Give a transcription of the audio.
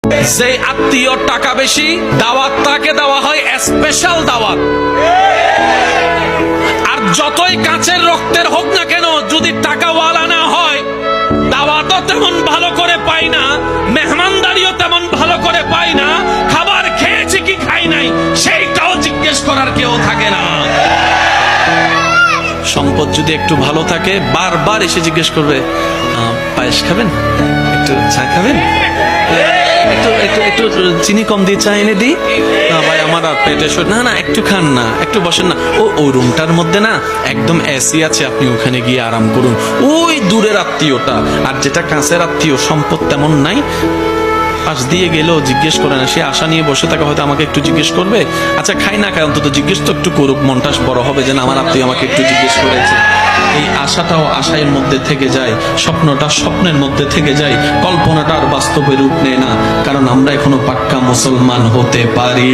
যে আত্মীয় টাকা বেশি, দাওয়াত তাকে দেওয়া হয় স্পেশাল দাওয়াত। আর যতই কাছের রক্তের হোক না কেন, যদি টাকাওয়ালা না হয়, দাওয়াতও তেমন ভালো করে পাই না, মেহমানদারিও তেমন ভালো করে পাই না, খাবার খেয়েছি কি খাই নাই সেইটাও জিজ্ঞেস করার কেউ থাকে না। সম্পদ যদি একটু ভালো থাকে, বারবার এসে জিজ্ঞেস করবে, পায়েস খাবেন, একটু চা খাবেন, একটু একটু একটু চিনি কম দিয়ে চা এনে দিই, না ভাই আমার আর পেটে না না একটু খান না, একটু বসেন না, ওই রুমটার মধ্যে না একদম এসি আছে, আপনি ওখানে গিয়ে আরাম করুন। ওই দূরের আত্মীয়টা। আর যেটা কাছের আত্মীয়, সম্পদ তেমন নাই, পাশ দিয়ে গেলেও জিজ্ঞেস করে না, সে আশা নিয়ে বসে থাকে, হয়তো আমাকে একটু জিজ্ঞেস করবে, আচ্ছা খাই না খাই অন্তত জিজ্ঞেস তো একটু করুক, মনটা বড় হবে যে না আমার আত্মীয় আমাকে একটু জিজ্ঞেস করেছে। এই আশাটাও আশার মধ্যে থেকে যায়, স্বপ্নটা স্বপ্নের মধ্যে থেকে যায়, কল্পনাটা আর বাস্তবে রূপ নেয় না, কারণ আমরা এখনো পাক্কা মুসলমান হতে পারি।